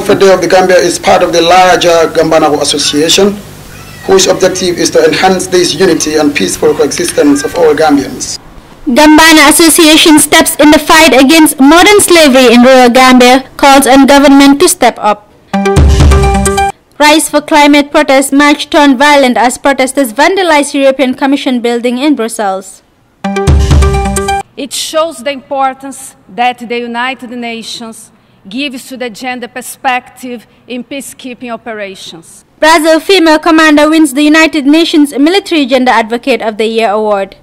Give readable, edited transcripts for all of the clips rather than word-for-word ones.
Fede of the Gambia is part of the larger Gambanago Association, whose objective is to enhance this unity and peaceful coexistence of all Gambians. Gambana Association steps in the fight against modern slavery in rural Gambia, calls on government to step up. Rise for Climate protest march turned violent as protesters vandalized European Commission building in Brussels. It shows the importance that the United Nations gives to the gender perspective in peacekeeping operations. Brazil female commander wins the United Nations Military Gender Advocate of the Year award.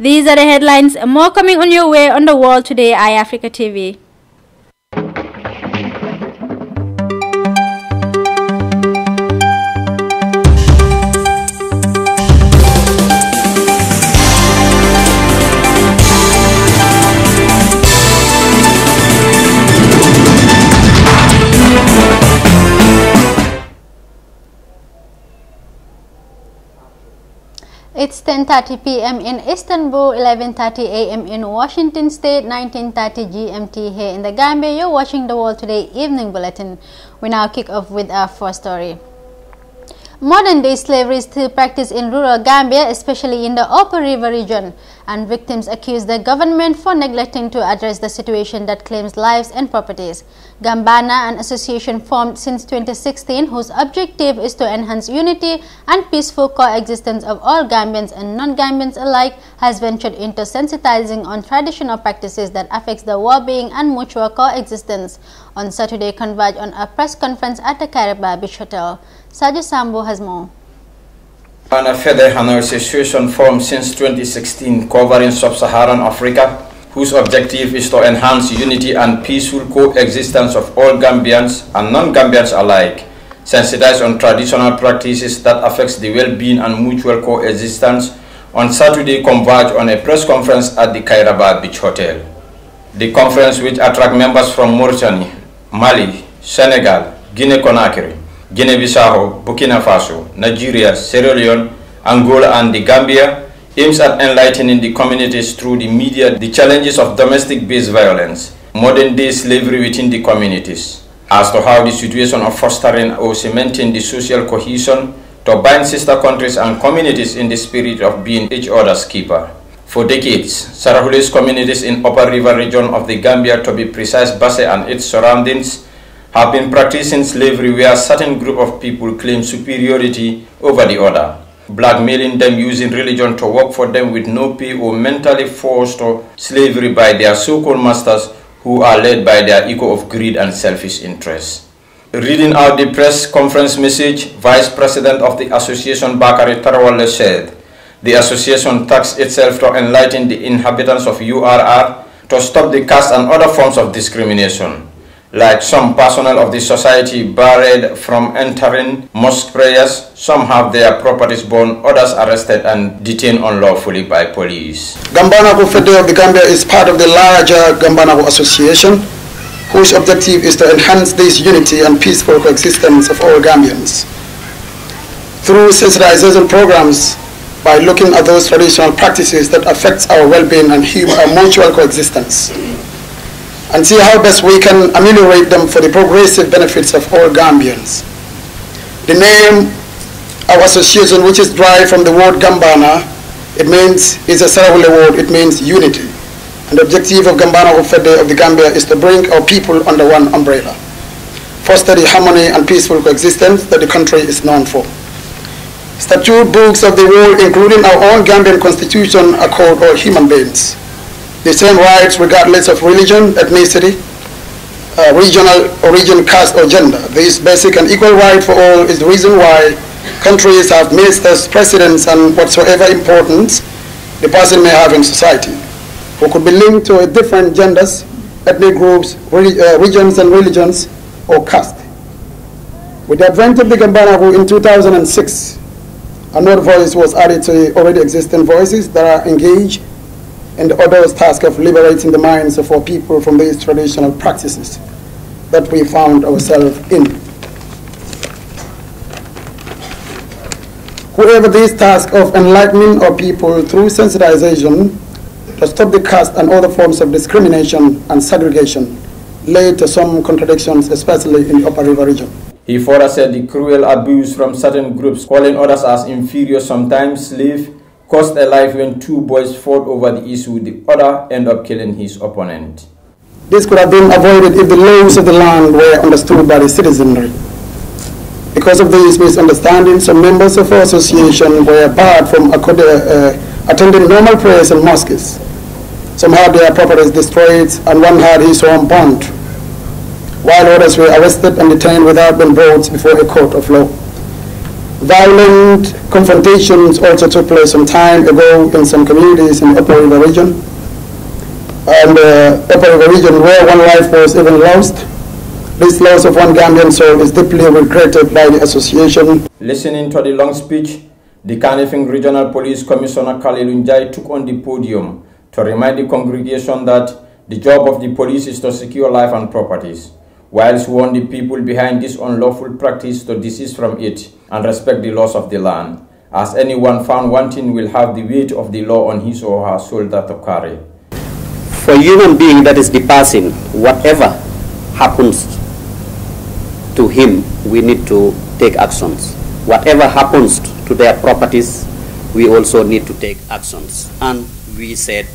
These are the headlines, more coming on your way on the wall today, iAfrica TV. It's 10:30 p.m. in Istanbul, 11:30 a.m. in Washington State, 19:30 GMT here in the Gambia. You're watching the World Today Evening Bulletin. We now kick off with our first story. Modern-day slavery is still practiced in rural Gambia, especially in the Upper River region, and victims accuse the government for neglecting to address the situation that claims lives and properties. Gambana, an association formed since 2016, whose objective is to enhance unity and peaceful coexistence of all Gambians and non-Gambians alike, has ventured into sensitizing on traditional practices that affects the well-being and mutual coexistence. On Saturday, converged on a press conference at the Caribbean Beach Hotel. Sajo Sambo has more. Gambana Fede, an association formed since 2016 covering sub-Saharan Africa, whose objective is to enhance unity and peaceful coexistence of all Gambians and non-Gambians alike, sensitized on traditional practices that affects the well-being and mutual coexistence, on Saturday converged on a press conference at the Caribbean Beach Hotel. The conference, which attracts members from Mauritania, Mali, Senegal, Guinea-Conakry, Guinea-Bissau, Burkina Faso, Nigeria, Sierra Leone, Angola and the Gambia, aims at enlightening the communities through the media the challenges of domestic-based violence, modern-day slavery within the communities, as to how the situation of fostering or cementing the social cohesion to bind sister countries and communities in the spirit of being each other's keeper. For decades, Sarahulis communities in Upper River region of the Gambia, to be precise, Basse and its surroundings, have been practicing slavery where a certain group of people claim superiority over the other, blackmailing them using religion to work for them with no pay or mentally forced to slavery by their so-called masters who are led by their ego of greed and selfish interests. Reading out the press conference message, Vice President of the Association Bakari Tarawale said, the association tasked itself to enlighten the inhabitants of URR to stop the caste and other forms of discrimination. Like some personnel of the society barred from entering mosque prayers, some have their properties burned, others arrested and detained unlawfully by police. Gambanago Fede of the Gambia is part of the larger Gambanago Association, whose objective is to enhance this unity and peaceful coexistence of all Gambians. Through sensitization programs, by looking at those traditional practices that affect our well-being and mutual coexistence, and see how best we can ameliorate them for the progressive benefits of all Gambians. The name our association, which is derived from the word Gambana, is a Sarawale word, it means unity. And the objective of Gambana Fede of the Gambia is to bring our people under one umbrella, foster the harmony and peaceful coexistence that the country is known for. Statute books of the world, including our own Gambian constitution, are called all human beings. The same rights regardless of religion, ethnicity, regional origin, caste, or gender. This basic and equal right for all is the reason why countries have ministers, presidents, and whatsoever importance the person may have in society, who could be linked to different genders, ethnic groups, regions and religions, or caste. With the advent of the Gambanago in 2006, another voice was added to the already existing voices that are engaged in the other's task of liberating the minds of our people from these traditional practices that we found ourselves in. Whoever this task of enlightening our people through sensitization to stop the caste and other forms of discrimination and segregation led to some contradictions, especially in the Upper River region. He further said the cruel abuse from certain groups, calling others as inferior, sometimes slave, cost a life when two boys fought over the issue. The other ended up killing his opponent. This could have been avoided if the laws of the land were understood by the citizenry. Because of these misunderstandings, some members of our association were barred from attending normal prayers in mosques. Some had their properties destroyed and one had his home burned, while others were arrested and detained without being brought before a court of law. Violent confrontations also took place some time ago in some communities in the Upper River region, and the Upper River region where one life was even lost. This loss of one Gambian soul is deeply regretted by the association. Listening to the long speech, the Kanifing Regional Police Commissioner Khalil Njai took on the podium to remind the congregation that the job of the police is to secure life and properties, whilst warn the people behind this unlawful practice to desist from it and respect the laws of the land, as anyone found wanting will have the weight of the law on his or her shoulder to carry. For a human being that is depassing, whatever happens to him, we need to take actions. Whatever happens to their properties, we also need to take actions. And we said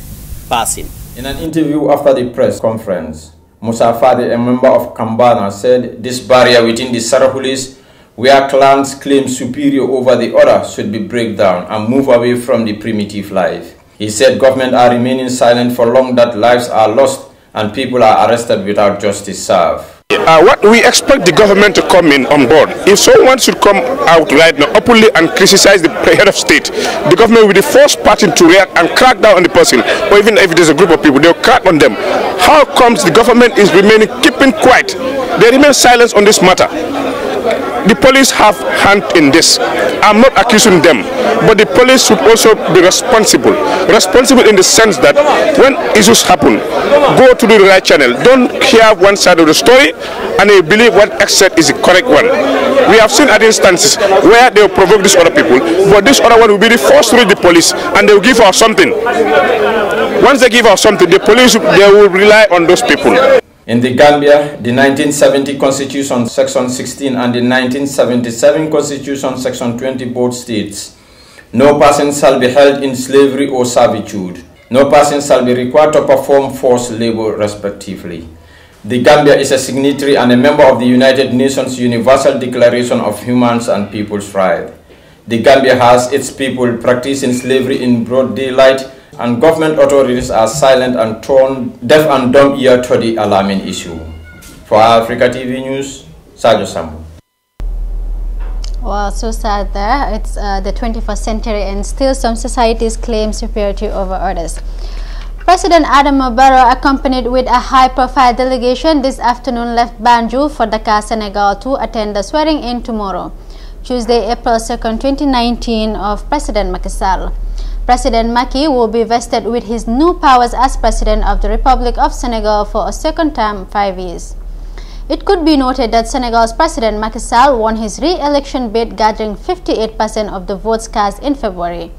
passing. In an interview after the press conference, Musa Fadi, a member of Kambana, said this barrier within the Sarahulis, where clans claim superior over the other, should be break down and move away from the primitive life. He said government are remaining silent for long, that lives are lost and people are arrested without justice served. What we expect the government to come in on board. If someone should come out right now openly and criticize the head of state, the government will be the first party to react and crack down on the person. Or even if it is a group of people, they'll crack on them. How comes the government is keeping quiet? They remain silent on this matter. The police have hand in this. I'm not accusing them, but the police should also be responsible. Responsible in the sense that when issues happen, go to the right channel. Don't hear one side of the story and you believe what except is the correct one. We have seen at instances where they will provoke these other people, but this other one will be the first to reach the police and they will give us something. Once they give us something, the police they will rely on those people. In the Gambia, the 1970 Constitution Section 16 and the 1977 Constitution Section 20 both states, no person shall be held in slavery or servitude. No person shall be required to perform forced labor respectively. The Gambia is a signatory and a member of the United Nations Universal Declaration of Human and People's Rights. The Gambia has its people practicing slavery in broad daylight, and government authorities are silent and torn deaf and dumb ear to the alarming issue. For Africa TV News, Sajo Sambu. Well, so sad there. It's the 21st century and still some societies claim superiority over others. President Adama Barrow, accompanied with a high-profile delegation this afternoon, left Banjul for Dakar, Senegal to attend the swearing-in tomorrow, Tuesday, April 2nd, 2019 of President Macky Sall. President Macky will be vested with his new powers as President of the Republic of Senegal for a second term, 5 years. It could be noted that Senegal's President Macky Sall won his re-election bid, gathering 58% of the votes cast in February.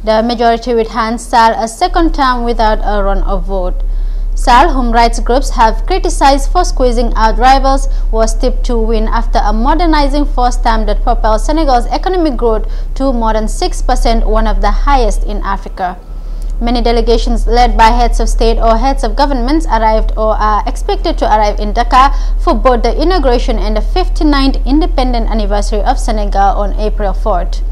The majority would hand Sall a second term without a run-off vote. Sall, whom rights groups have criticized for squeezing out rivals, was tipped to win after a modernizing first term that propelled Senegal's economic growth to more than 6%, one of the highest in Africa. Many delegations led by heads of state or heads of governments arrived or are expected to arrive in Dakar for both the inauguration and the 59th independent anniversary of Senegal on April 4th.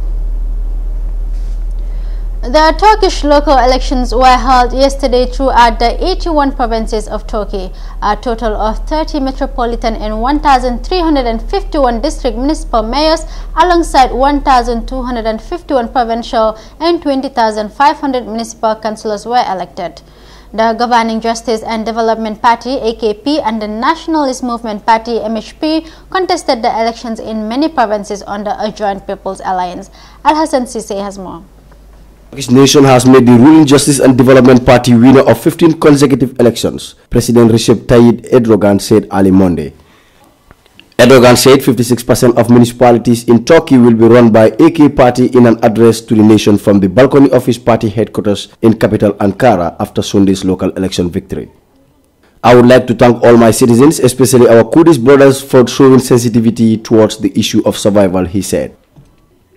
The Turkish local elections were held yesterday throughout the 81 provinces of Turkey. A total of 30 metropolitan and 1,351 district municipal mayors, alongside 1,251 provincial and 20,500 municipal councillors were elected. The Governing Justice and Development Party (AKP) and the Nationalist Movement Party (MHP) contested the elections in many provinces under a joint People's Alliance. Al-Hassan Sise has more. The Turkish nation has made the ruling Justice and Development Party winner of 15 consecutive elections, President Recep Tayyip Erdogan said early Monday. Erdogan said 56% of municipalities in Turkey will be run by AK party in an address to the nation from the balcony of his party headquarters in capital Ankara after Sunday's local election victory. I would like to thank all my citizens, especially our Kurdish brothers, for showing sensitivity towards the issue of survival, he said.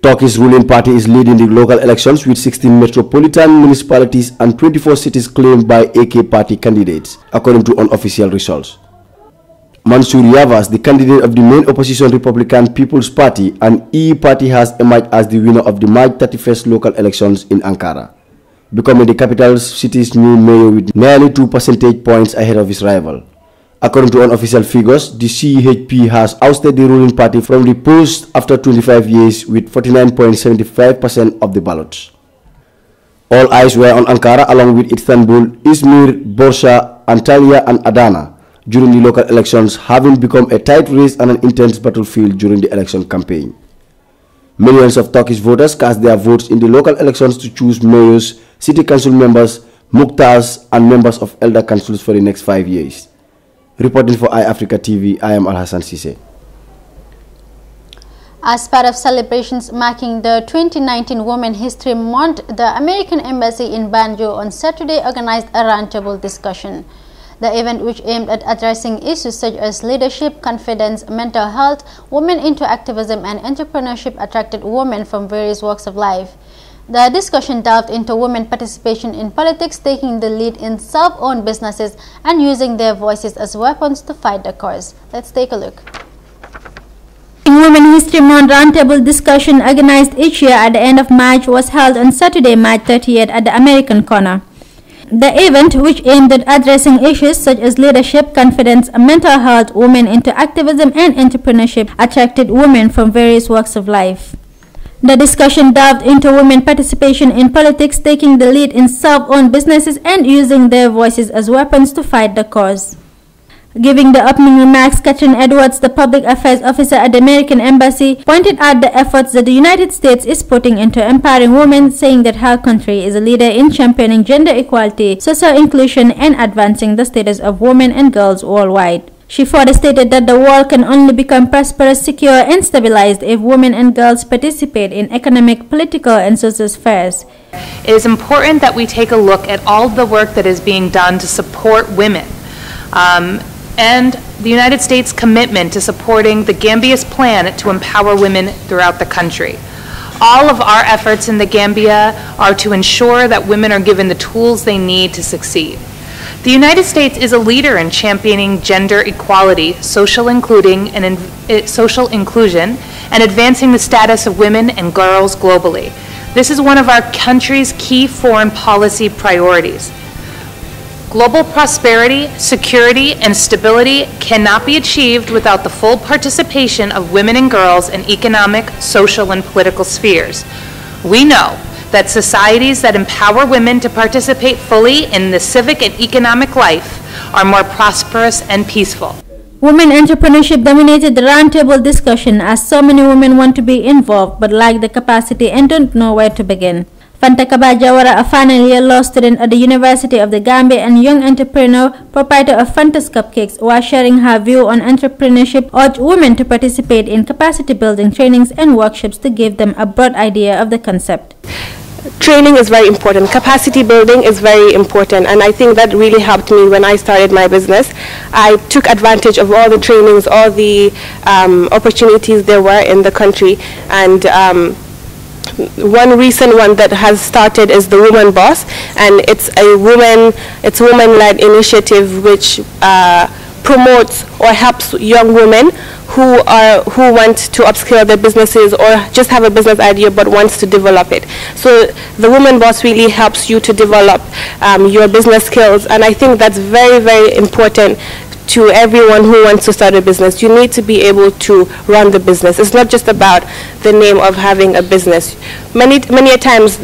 Turkey's ruling party is leading the local elections with 16 metropolitan municipalities and 24 cities claimed by AK party candidates, according to unofficial results. Mansour Yavas, the candidate of the main opposition Republican People's Party and EU party, has emerged as the winner of the March 31st local elections in Ankara, becoming the capital city's new mayor with nearly 2 percentage points ahead of his rival. According to unofficial figures, the CHP has ousted the ruling party from the post after 25 years with 49.75% of the ballots. All eyes were on Ankara along with Istanbul, Izmir, Bursa, Antalya and Adana during the local elections, having become a tight race and an intense battlefield during the election campaign. Millions of Turkish voters cast their votes in the local elections to choose mayors, city council members, muhtars, and members of elder councils for the next 5 years. Reporting for iAfrica TV, I am Alhassan Sise. As part of celebrations marking the 2019 Women History Month, the American Embassy in Banjul on Saturday organized a roundtable discussion. The event, which aimed at addressing issues such as leadership, confidence, mental health, women into activism, and entrepreneurship, attracted women from various walks of life. The discussion delved into women participation in politics, taking the lead in self-owned businesses, and using their voices as weapons to fight the cause. Let's take a look. Women History Month roundtable discussion organized each year at the end of March was held on Saturday, March 30th at the American Corner. The event, which aimed at addressing issues such as leadership, confidence, mental health, women into activism, and entrepreneurship, attracted women from various walks of life. The discussion delved into women participation in politics, taking the lead in self-owned businesses, and using their voices as weapons to fight the cause. Giving the opening remarks, Catherine Edwards, the public affairs officer at the American Embassy, pointed out the efforts that the United States is putting into empowering women, saying that her country is a leader in championing gender equality, social inclusion, and advancing the status of women and girls worldwide. She further stated that the world can only become prosperous, secure, and stabilized if women and girls participate in economic, political, and social spheres. It is important that we take a look at all the work that is being done to support women. And the United States' commitment to supporting the Gambia's plan to empower women throughout the country. All of our efforts in the Gambia are to ensure that women are given the tools they need to succeed. The United States is a leader in championing gender equality, social inclusion, and advancing the status of women and girls globally. This is one of our country's key foreign policy priorities. Global prosperity, security, and stability cannot be achieved without the full participation of women and girls in economic, social, and political spheres. We know that societies that empower women to participate fully in the civic and economic life are more prosperous and peaceful. Women entrepreneurship dominated the roundtable discussion, as so many women want to be involved but lack the capacity and don't know where to begin. Fanta Kaba Jawara, a final-year law student at the University of the Gambia and young entrepreneur, proprietor of Fanta's Cupcakes, while sharing her view on entrepreneurship, urged women to participate in capacity-building trainings and workshops to give them a broad idea of the concept. Training is very important. Capacity building is very important, and I think that really helped me when I started my business. I took advantage of all the trainings, all the opportunities there were in the country, and one recent one that has started is the Woman Boss, and it's a woman-led initiative which promotes or helps young women who want to upscale their businesses or just have a business idea but wants to develop it. So the Woman Boss really helps you to develop your business skills, and I think that's very, very important to everyone who wants to start a business. You need to be able to run the business. It's not just about the name of having a business. Many times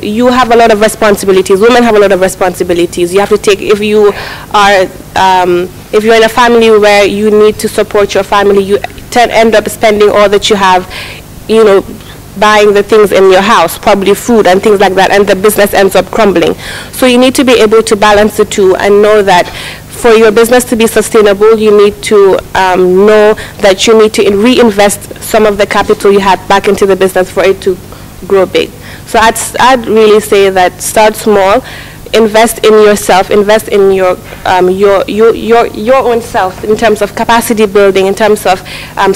you have a lot of responsibilities. Women have a lot of responsibilities. You have to take, if you're in a family where you need to support your family, you end up spending all that you have, buying the things in your house, probably food and things like that, and the business ends up crumbling. So you need to be able to balance the two and know that for your business to be sustainable, you need to know that you need to reinvest some of the capital you had back into the business for it to grow big. So I'd really say that start small. invest in yourself, invest in your own self in terms of capacity building, in terms of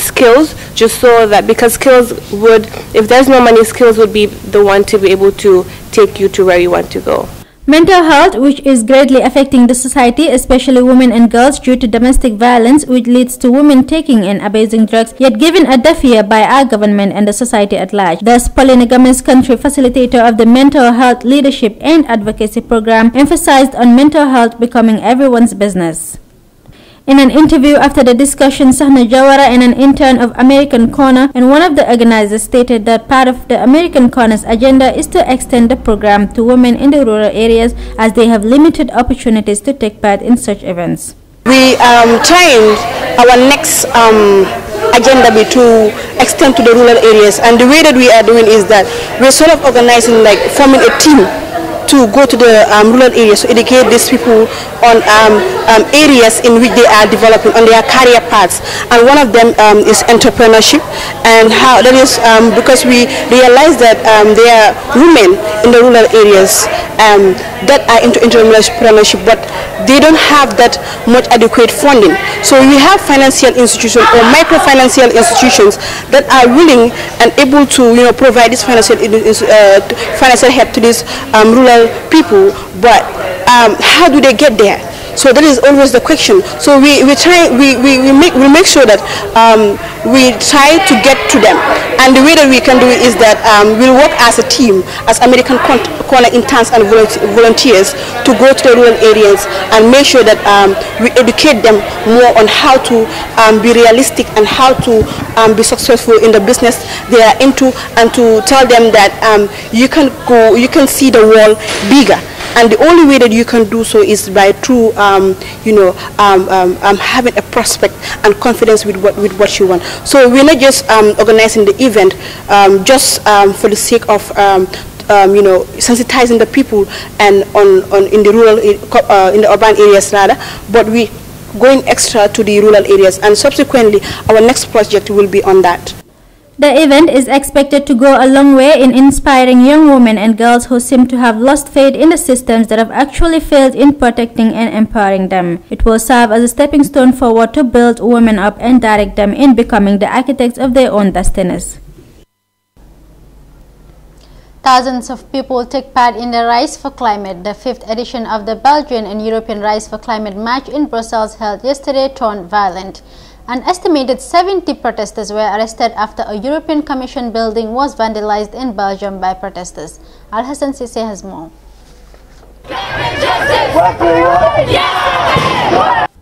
skills, just so that, because skills would, if there's no money, skills would be the one to be able to take you to where you want to go. Mental health, which is greatly affecting the society, especially women and girls, due to domestic violence, which leads to women taking and abusing drugs, yet given a deaf ear by our government and the society at large. Thus, Pauline Gomez, country facilitator of the Mental Health Leadership and Advocacy Program, emphasized on mental health becoming everyone's business. In an interview after the discussion, Sahna Jawara, and an intern of American Corner and one of the organizers, stated that part of the American Corner's agenda is to extend the program to women in the rural areas as they have limited opportunities to take part in such events. We trying our next agenda be to extend to the rural areas, and the way that we are doing is that we're sort of organizing, like forming a team to go to the rural areas to educate these people on areas in which they are developing, on their career paths. And one of them is entrepreneurship, and how that is because we realize that there are women in the rural areas that are into entrepreneurship, but they don't have that much adequate funding. So we have financial institutions or microfinancial institutions that are willing and able to, provide this financial help to these rural people, but how do they get there? So that is always the question. So we make sure that we try to get to them, and the way that we can do it is that we'll work as a team, as American Corner interns and volunteers, to go to the rural areas and make sure that we educate them more on how to be realistic and how to be successful in the business they are into, and to tell them that you can see the world bigger. And the only way that you can do so is by through, having a prospect and confidence with what you want. So we're not just organizing the event just for the sake of, sensitizing the people and in the rural, in the urban areas rather, but we going extra to the rural areas, and subsequently our next project will be on that. The event is expected to go a long way in inspiring young women and girls who seem to have lost faith in the systems that have actually failed in protecting and empowering them. It will serve as a stepping stone forward to build women up and direct them in becoming the architects of their own destinies. Thousands of people take part in the Rise for Climate, the 5th edition of the Belgian and European Rise for Climate March in Brussels, held yesterday, turned violent. An estimated 70 protesters were arrested after a European Commission building was vandalized in Belgium by protesters. Al-Hassan Sisse has more.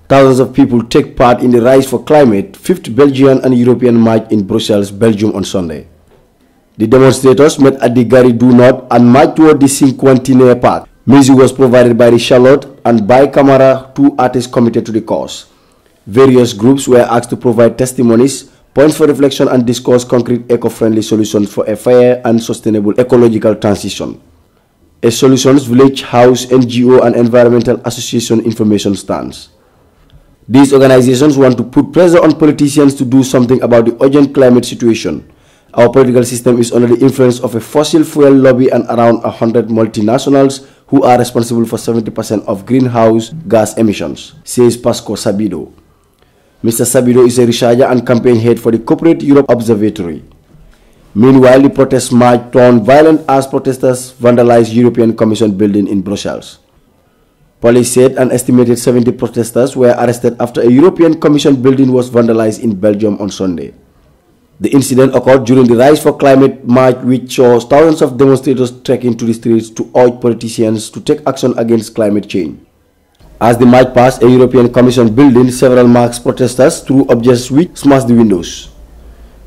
Thousands of people take part in the Rise for Climate 5th Belgian and European March in Brussels, Belgium on Sunday. The demonstrators met at the Gare du Nord and marched toward the Cinquantenaire Park. Music was provided by the Charlotte and by Camara, two artists committed to the cause. Various groups were asked to provide testimonies, points for reflection, and discuss concrete eco-friendly solutions for a fair and sustainable ecological transition. A Solutions Village House NGO and Environmental Association information stands. These organizations want to put pressure on politicians to do something about the urgent climate situation. Our political system is under the influence of a fossil fuel lobby and around 100 multinationals who are responsible for 70% of greenhouse gas emissions, says Pasco Sabido. Mr. Sabido is a researcher and campaign head for the Corporate Europe Observatory. Meanwhile, the protest march turned violent as protesters vandalized European Commission building in Brussels. Police said an estimated 70 protesters were arrested after a European Commission building was vandalized in Belgium on Sunday. The incident occurred during the Rise for Climate March, which saw thousands of demonstrators trekking to the streets to urge politicians to take action against climate change. As the march passed a European Commission building, several masked protesters threw objects which smashed the windows.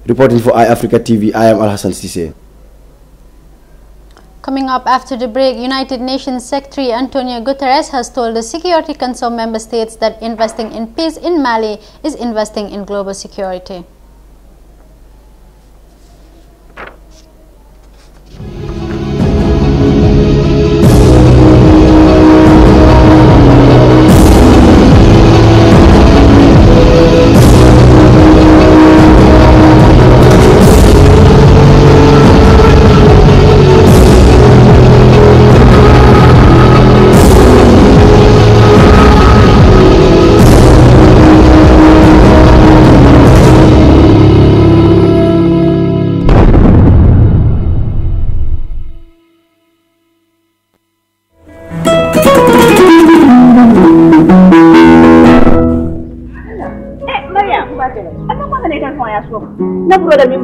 Reporting for iAfrica TV, I am Al-Hassan Sisse. Coming up after the break, United Nations Secretary Antonio Guterres has told the Security Council member states that investing in peace in Mali is investing in global security.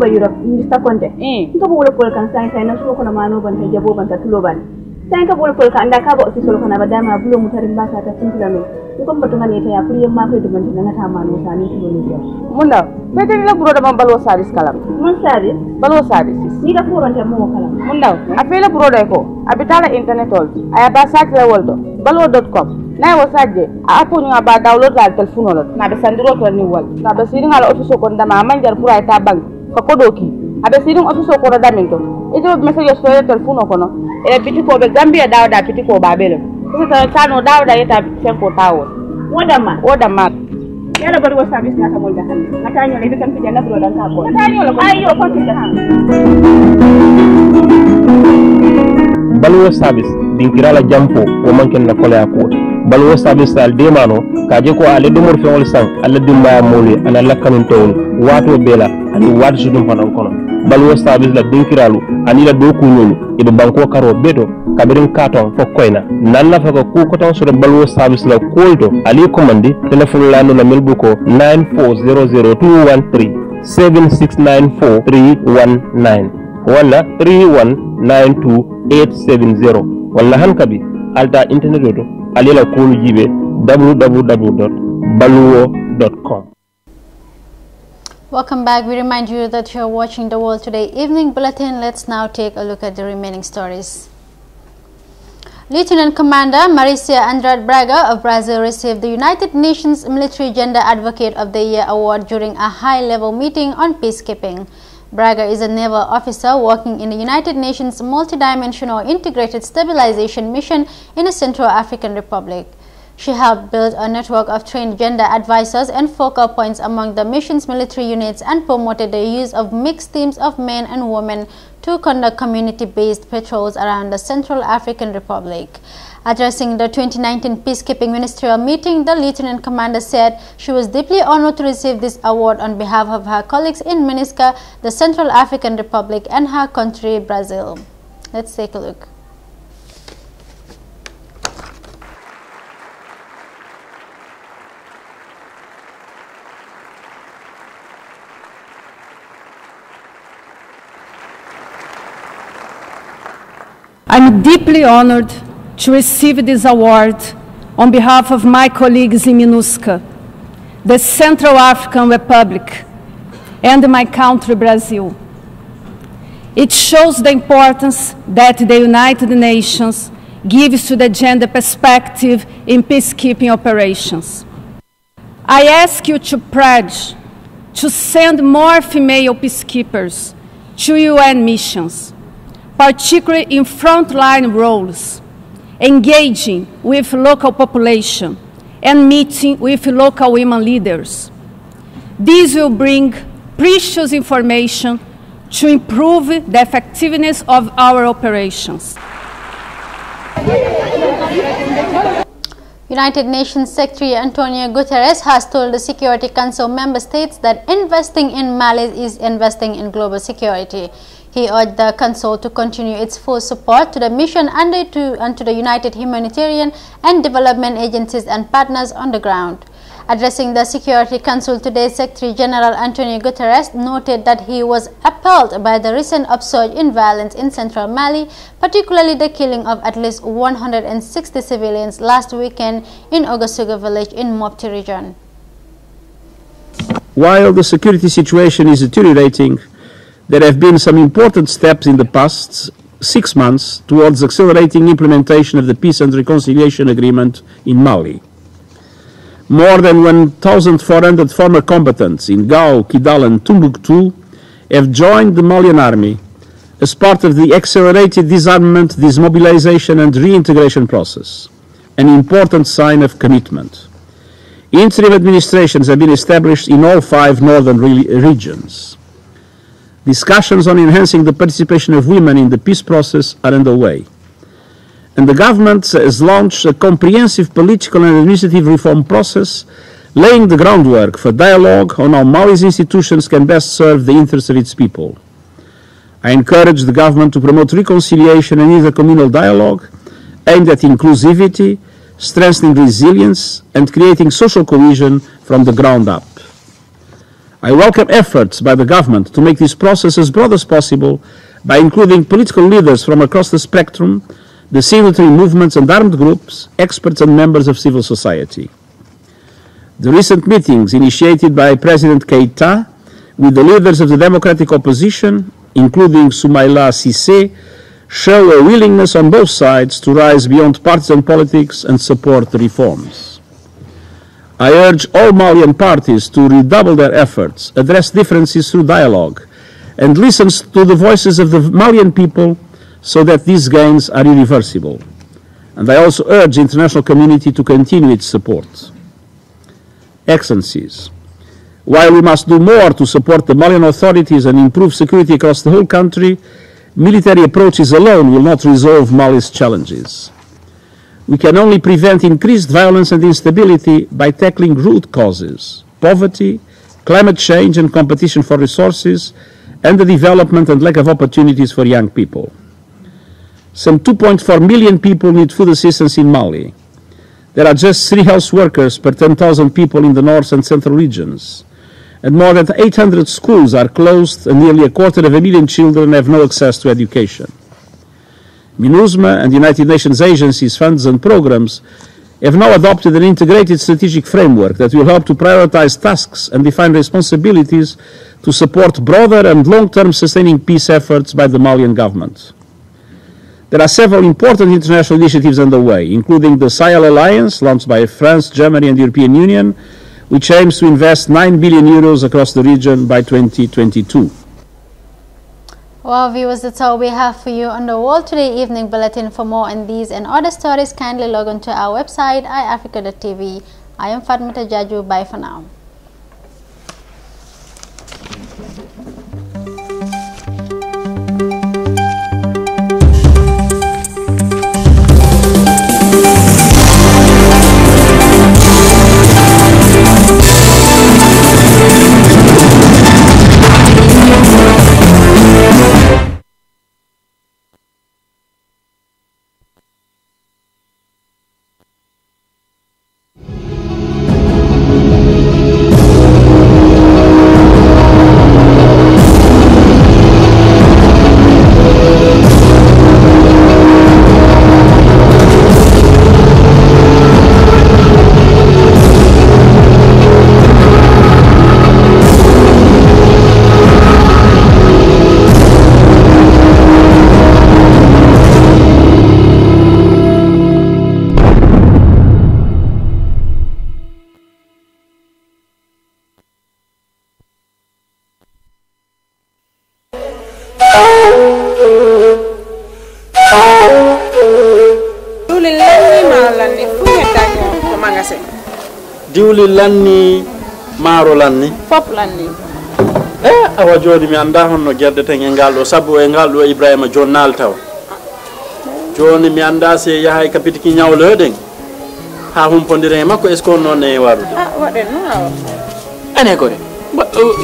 ba Europe Mr. Conte nko bo pol kan sai na so ko na mano ban ta jabo ban ta tulo ban sai ka bol pol kan da ka ba official kana ba dama bulo mutarin ba ka ta simpla me nko ba to ngane ta ya priye ma ko to ban ta ngata mano sa ni tulo ni mun da bete ni la buro da ban balwo service kalam mun service balwo service ni da furon ta mo kalam mun da afela buro da ko abitala internet all aya ba sa la woldo balwo.com na wo sajje a apo ñu ba download la telephone lo na be sandiro to ni wal na be sirin ala office ko ndama manjar pour ay ta bank ko kodoki abe sirin office ko da minto ito message so telephone ko no e biti ko be Gambia dawda biti ko babelo ko ta tano dawda yeta fen ko tawo woda ma yala bari wo service na ta mo da han na tanyo le bikan pija na bro dan ka ko tanyo lo ayo ko pija han balwo service dinkirala jampo o manken na kola ko balwo service al demano kaje ko ale dumur feol sang alla dimba moli ana lakanun tawul wato bela ani wad sudum fanan kono balwo service la dinkiralu ani la do kunyolu e banko karo beto kabirin katon fo koyna nanna fa ko ku ko tan so balwo service la kolto ali commandi telephone la no la melbuko 9400213 7694319 wala 3192870 wala hankabi alta internet oto alila kolu jibe www.baluwo.com. Welcome back. We remind you that you're watching the World Today Evening Bulletin. Let's now take a look at the remaining stories. Lieutenant Commander Maricia Andrade Braga of Brazil received the United Nations Military Gender Advocate of the Year award during a high-level meeting on peacekeeping. Braga is a naval officer working in the United Nations multidimensional integrated stabilization mission in the Central African Republic. She helped build a network of trained gender advisors and focal points among the mission's military units and promoted the use of mixed teams of men and women to conduct community-based patrols around the Central African Republic. Addressing the 2019 Peacekeeping Ministerial meeting, the Lieutenant Commander said she was deeply honored to receive this award on behalf of her colleagues in MINUSCA, the Central African Republic, and her country, Brazil. Let's take a look. I'm deeply honored to receive this award on behalf of my colleagues in MINUSCA, the Central African Republic, and my country, Brazil. It shows the importance that the United Nations gives to the gender perspective in peacekeeping operations. I ask you to pledge to send more female peacekeepers to UN missions, particularly in frontline roles, engaging with local population and meeting with local women leaders. This will bring precious information to improve the effectiveness of our operations. United Nations Secretary Antonio Guterres has told the Security Council member states that investing in Mali is investing in global security. He urged the Council to continue its full support to the mission and to the United Humanitarian and Development Agencies and partners on the ground. Addressing the Security Council today, Secretary General Antonio Guterres noted that he was appalled by the recent upsurge in violence in central Mali, particularly the killing of at least 160 civilians last weekend in Ouagadougou village in Mopti region. While the security situation is deteriorating, there have been some important steps in the past 6 months towards accelerating implementation of the Peace and Reconciliation Agreement in Mali. More than 1,400 former combatants in Gao, Kidal and Timbuktu have joined the Malian army as part of the accelerated disarmament, dismobilization and reintegration process, an important sign of commitment. Interim administrations have been established in all 5 northern regions. Discussions on enhancing the participation of women in the peace process are underway. And the government has launched a comprehensive political and administrative reform process, laying the groundwork for dialogue on how Mali's institutions can best serve the interests of its people. I encourage the government to promote reconciliation and intercommunal dialogue aimed at inclusivity, strengthening resilience, and creating social cohesion from the ground up. I welcome efforts by the government to make this process as broad as possible by including political leaders from across the spectrum, the signatory movements and armed groups, experts and members of civil society. The recent meetings initiated by President Keita with the leaders of the democratic opposition, including Soumaïla Cissé, show a willingness on both sides to rise beyond partisan politics and support the reforms. I urge all Malian parties to redouble their efforts, address differences through dialogue, and listen to the voices of the Malian people so that these gains are irreversible. And I also urge the international community to continue its support. Excellencies, while we must do more to support the Malian authorities and improve security across the whole country, military approaches alone will not resolve Mali's challenges. We can only prevent increased violence and instability by tackling root causes: poverty, climate change and competition for resources, and the development and lack of opportunities for young people. Some 2.4 million people need food assistance in Mali. There are just 3 health workers per 10,000 people in the north and central regions. And more than 800 schools are closed and nearly 250,000 children have no access to education. MINUSMA and United Nations agencies, funds and programs have now adopted an integrated strategic framework that will help to prioritize tasks and define responsibilities to support broader and long-term sustaining peace efforts by the Malian government. There are several important international initiatives underway, including the Sahel Alliance, launched by France, Germany and the European Union, which aims to invest 9 billion euros across the region by 2022. Well, viewers, that's all we have for you on the World Today Evening Bulletin. For more on these and other stories, kindly log on to our website, iafrica.tv. I am Fatmata Jaju. Bye for now. diwli lanni maaro lanni fop lanni awa joni mi anda honno gerdeten e ngal ɗo sabu e ngal ɗo Ibrahima jonnal taw joni mi anda se yahay kapitiki ñawloɗen ha humpodire e makko est ce que on noon e warude waɗen noon awa ane ko de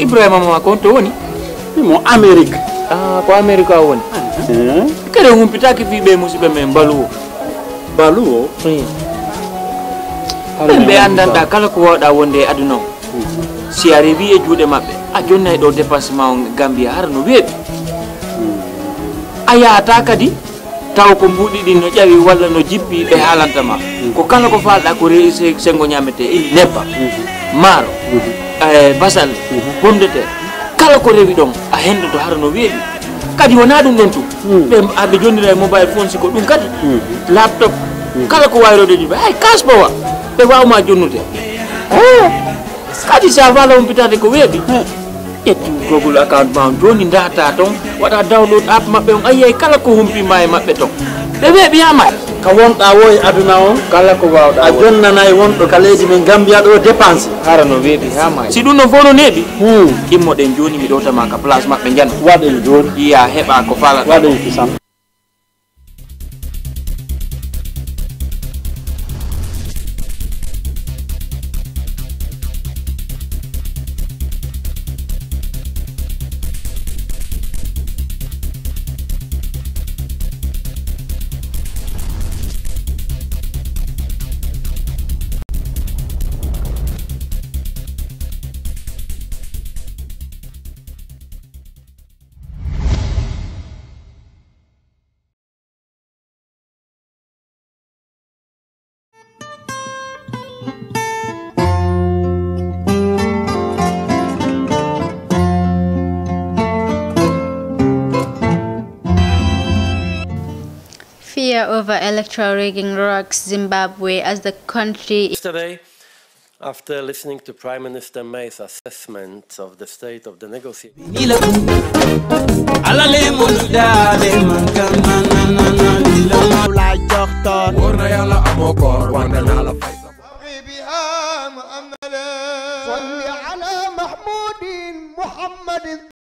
Ibrahima ma ko to woni mo Amérique ko Amérique a woni kede humpitaki fiɓe musidɓe men baluwo baluwo ɓe andanta kala ko wawɗa wonde e aduna o si a rewi e juuɗe maɓɓe a jonnay ɗo dépassement o Gambia hara no weeɓi a yahata kadi taw ko mbuɗi ɗi no ƴawi walla no jippi ɓe haalantama ko kala ko falɗa ko sengo ñamete indi nebba maaro basal pomme de terre kala ko rewi ɗon a hendoto hara no weeɓi kadi wona ɗum ɗon tu ɓe aɓe jonnira e mobile phone siko ɗum kadi laptop kala ko wayrode juɓe hay kasbowa ɓe wawma jonnude kadi sa wala humpitade ko weeɓi ƴetti google account ma joni data ton waɗa download app maɓɓe on ayiyay kala ko humpima e maɓɓe ton ɓe weeɓi hamay ka wonɗa wo e aduna on kala ko wawɗa a jonnana e wonɗo ka leydi men Gambia ɗo dépense hara no weeɓi hamay si ɗum no fo no neeɓi immoɗen joni mi ɗowtama ka place maɓɓe jan waɗen joni iya heɓa ko falata waɗen kisam Fear over electoral rigging rocks Zimbabwe as the country. Yesterday, after listening to Prime Minister May's assessment of the state of the negotiations,